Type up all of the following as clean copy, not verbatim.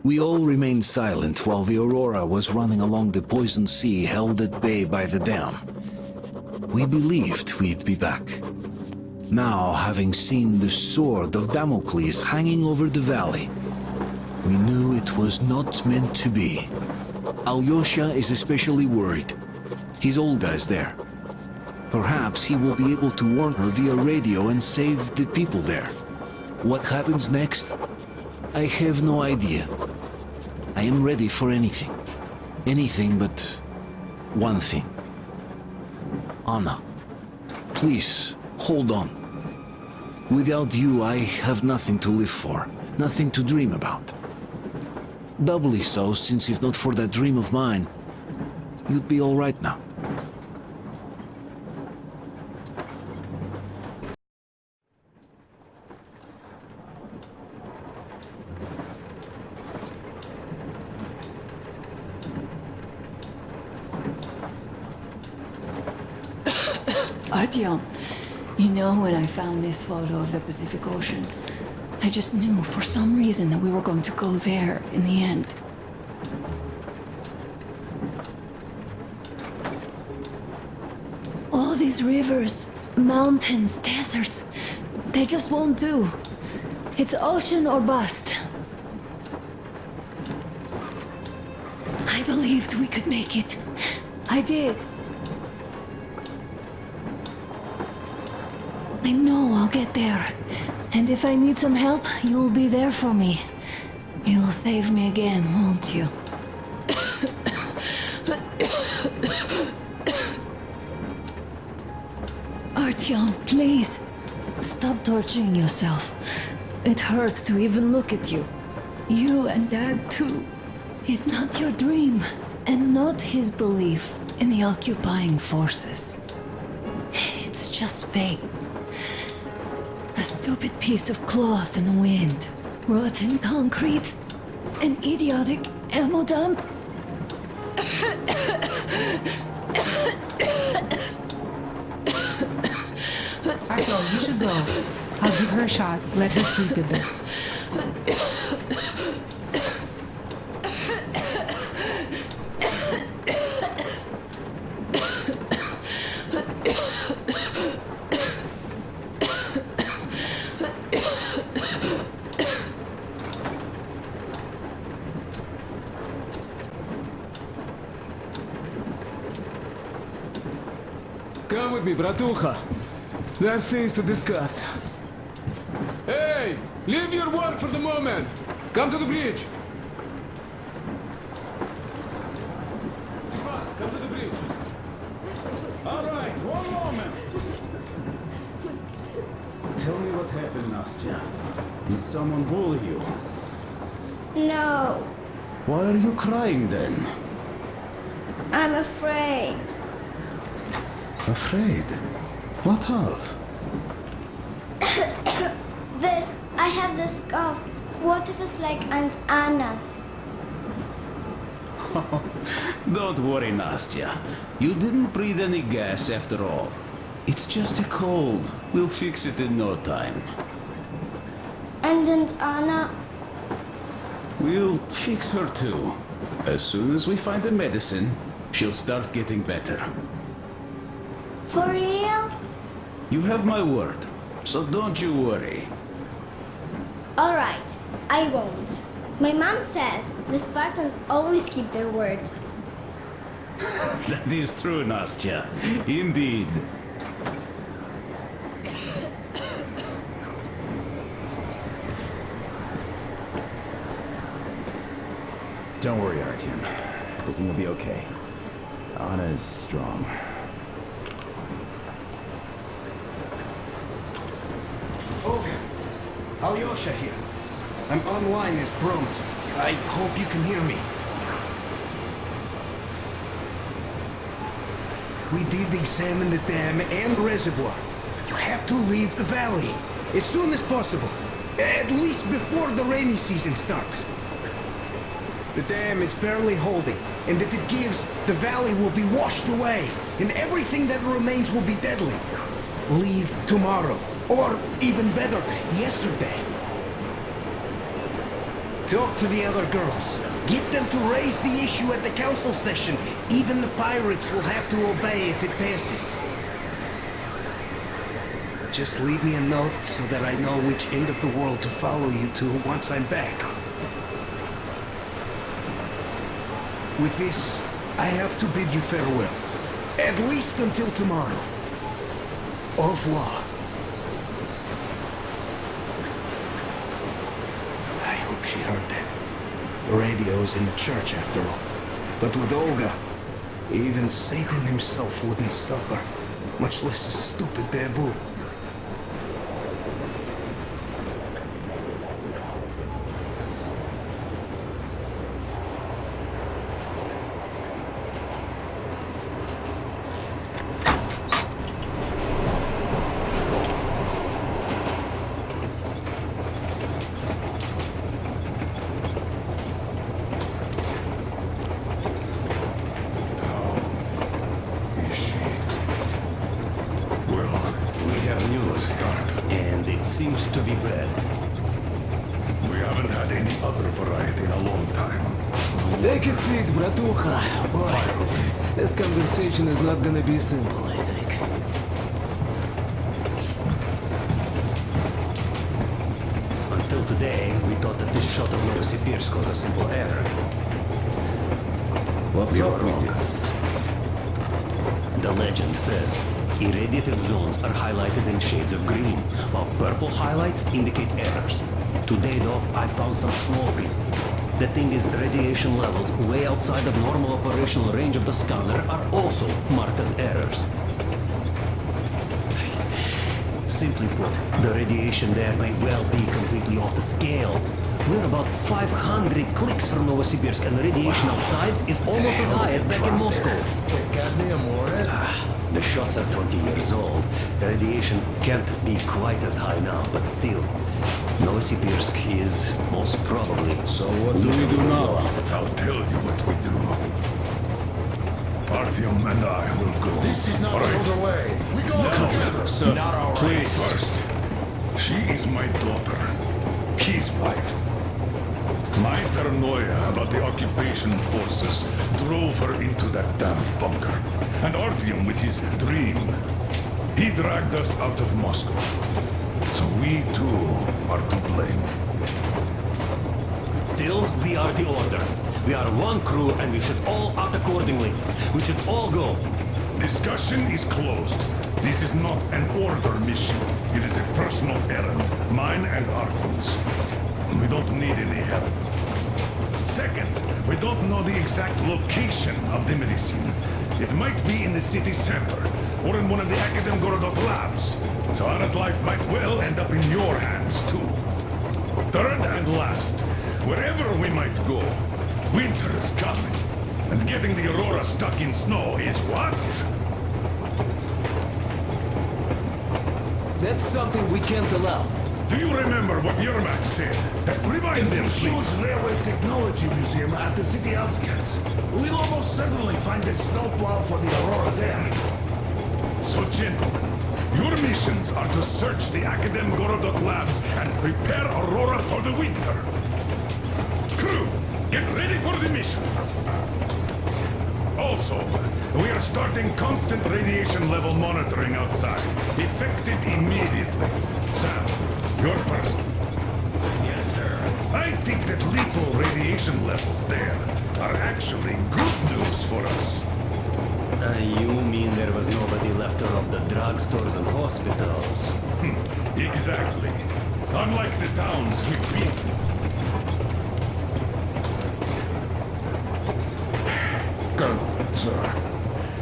We all remained silent while the Aurora was running along the poisoned sea held at bay by the dam. We believed we'd be back. Now, having seen the sword of Damocles hanging over the valley, we knew it was not meant to be. Alyosha is especially worried. His Olga's there. Perhaps he will be able to warn her via radio and save the people there. What happens next? I have no idea. I am ready for anything. Anything but one thing. Anna, please, hold on. Without you, I have nothing to live for, nothing to dream about. Doubly so, since if not for that dream of mine, you'd be all right now. Artyom, you know, when I found this photo of the Pacific Ocean, I just knew for some reason that we were going to go there in the end. All these rivers, mountains, deserts, they just won't do. It's ocean or bust. I believed we could make it. I did. I know I'll get there. And if I need some help, you'll be there for me. You'll save me again, won't you? Artyom, please. Stop torturing yourself. It hurts to even look at you. You and Dad, too. It's not your dream, and not his belief in the occupying forces. It's just fate. A stupid piece of cloth in the wind. Rotten concrete. An idiotic ammo dump. Artyom, you should go. I'll give her a shot. Let her sleep a bit. Come with me, bratucha. There are things to discuss. Hey! Leave your work for the moment! Come to the bridge! Stefan, come to the bridge! Alright, one moment. Tell me what happened, Nastya. Did someone bully you? No, Why are you crying then? I'm afraid. Afraid? What of? I have this cough. What if it's like Aunt Anna's? Don't worry, Nastya. You didn't breathe any gas after all. It's just a cold. We'll fix it in no time. And Aunt Anna? We'll fix her too. As soon as we find the medicine, she'll start getting better. For real? You have my word, so don't you worry. Alright, I won't. My mom says the Spartans always keep their word. That is true, Nastya. Indeed. Don't worry, Artyom. Everything will be okay. Anna is strong. Olga, Alyosha here. I'm online as promised. I hope you can hear me. We did examine the dam and reservoir. You have to leave the valley as soon as possible. At least before the rainy season starts. The dam is barely holding, and if it gives, the valley will be washed away, and everything that remains will be deadly. Leave tomorrow, or even better, yesterday. Talk to the other girls. Get them to raise the issue at the council session. Even the pirates will have to obey if it passes. Just leave me a note so that I know which end of the world to follow you to once I'm back. With this, I have to bid you farewell. At least until tomorrow. Au revoir. I hope she heard that. The radio's in the church after all. But with Olga, even Satan himself wouldn't stop her. Much less a stupid taboo. And it seems to be bad. We haven't had any other variety in a long time. Take a seat, bratucha. Boy, this conversation is not gonna be simple, I think. Until today, we thought that this shot of Novosibirsk was a simple error. What's up with it? The legend says irradiated zones are highlighted in shades of green, while purple highlights indicate errors. Today, though, I found some small green. The thing is, radiation levels way outside of normal operational range of the scanner are also marked as errors. Simply put, the radiation there may well be completely off the scale. We're about 500 clicks from Novosibirsk, and the radiation outside is almost as high as back in Moscow. The shots are 20 years old. The radiation can't be quite as high now, but still, Novosibirsk is most probably... So what do we do now? I'll tell you what we do. Artyom and I will go. This is not the way. We go together. Sir, please. First, she is my daughter, his wife. My paranoia about the occupation forces drove her into that damned bunker. And Artyom with his dream, he dragged us out of Moscow. So we too are to blame. Still, we are the Order. We are one crew and we should all act accordingly. We should all go. Discussion is closed. This is not an Order mission. It is a personal errand, mine and Artyom's. We don't need any help. Second, we don't know the exact location of the medicine. It might be in the city center, or in one of the Akademgorodok labs. So Anna's life might well end up in your hands, too. Third and last, wherever we might go, winter is coming. And getting the Aurora stuck in snow is what? That's something we can't allow. Do you remember what Yermak said? Remind them, There's a huge please. railway technology museum at the city outskirts. We'll almost certainly find a snowplow for the Aurora there. So, gentlemen, your missions are to search the Akademgorodok labs and prepare Aurora for the winter. Crew, get ready for the mission. Also, we are starting constant radiation level monitoring outside. Effective immediately. Sam, you're first. Yes, sir. I think that lethal radiation levels there are actually good news for us. You mean there was nobody left to rob the drugstores and hospitals? Exactly. Unlike the towns we've been to. Colonel, sir.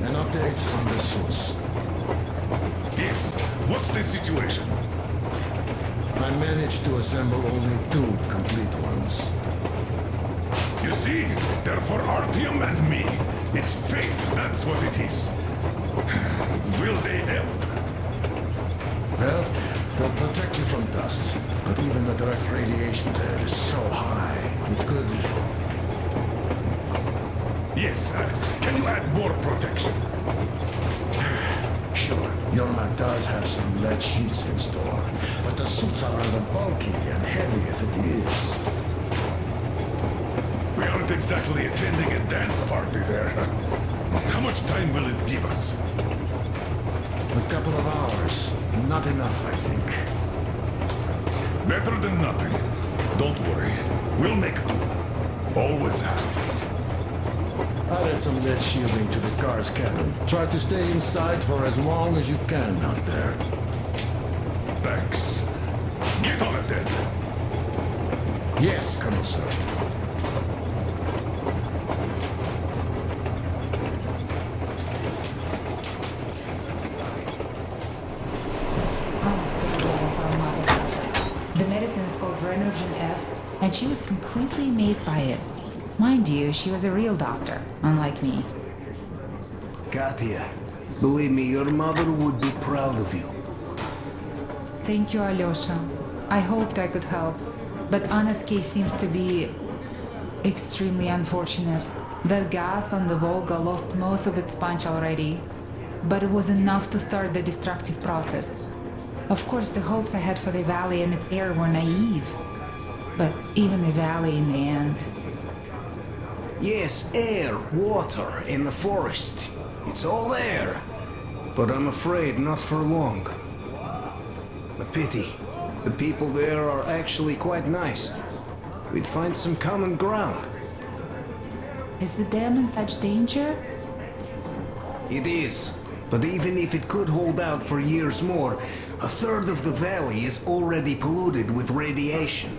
An update on the suits. Yes, what's the situation? I managed to assemble only 2 complete ones. You see, they're for Artyom and me. It's fate, that's what it is. Will they help? Well, they'll protect you from dust. But even the direct radiation there is so high, it could... Yes, can you add more protection? Sure, Yermak does have some lead sheets in store, but the suits are rather bulky and heavy as it is. We aren't exactly attending a dance party there. How much time will it give us? A couple of hours. Not enough, I think. Better than nothing. Don't worry. We'll make do. Always have. I'll add some lead shielding to the car's cabin. Try to stay inside for as long as you can out there. Thanks. Get on it then. Yes, Colonel Sir. The medicine is called Renogen F, and she was completely amazed by it. Mind you, she was a real doctor, unlike me. Katya, believe me, your mother would be proud of you. Thank you, Alyosha. I hoped I could help, but Anna's case seems to be extremely unfortunate. That gas on the Volga lost most of its punch already, but it was enough to start the destructive process. Of course, the hopes I had for the valley and its air were naive, but even the valley in the end. Yes, air, water, and the forest. It's all there. But I'm afraid not for long. A pity. The people there are actually quite nice. We'd find some common ground. Is the dam in such danger? It is. But even if it could hold out for years more, a third of the valley is already polluted with radiation.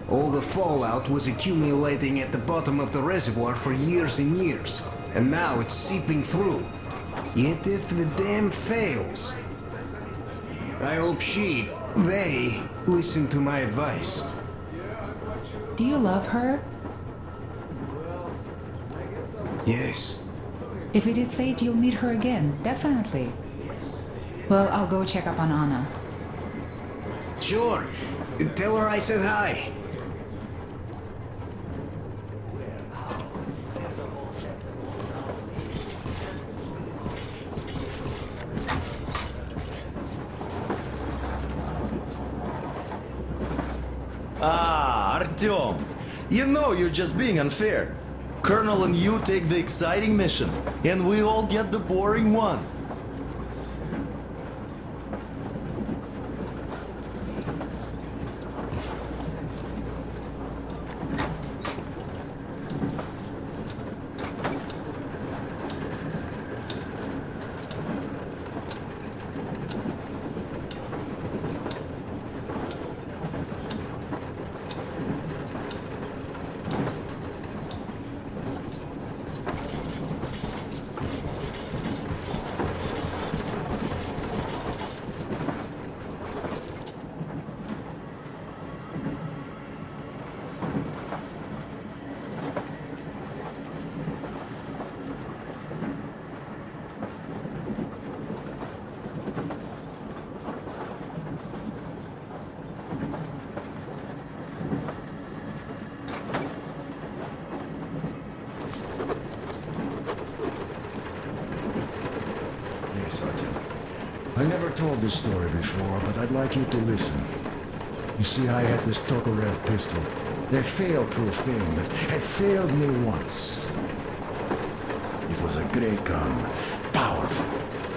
All the fallout was accumulating at the bottom of the reservoir for years and years, and now it's seeping through. Yet if the dam fails, I hope they listen to my advice. Do you love her? Yes. If it is fate, you'll meet her again, definitely. Well, I'll go check up on Anna. Sure. Tell her I said hi. Ah, Artyom! You know you're just being unfair. Colonel and you take the exciting mission, and we all get the boring one. I never told this story before, but I'd like you to listen. You see, I had this Tokarev pistol. The fail-proof thing that had failed me once. It was a great gun. Powerful.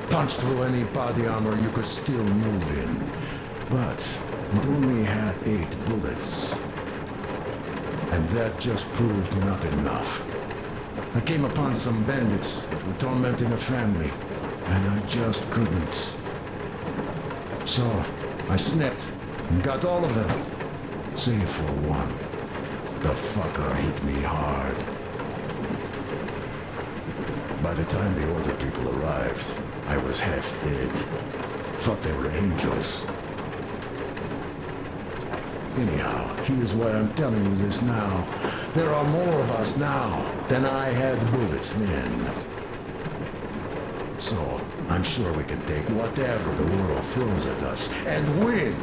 Punched through any body armor you could still move in. But it only had 8 bullets. And that just proved not enough. I came upon some bandits that were tormenting a family, and I just couldn't. So, I snipped and got all of them, save for one. The fucker hit me hard. By the time the older people arrived, I was half dead. Thought they were angels. Anyhow, here's why I'm telling you this now. There are more of us now than I had bullets then. So, I'm sure we can take whatever the world throws at us and win!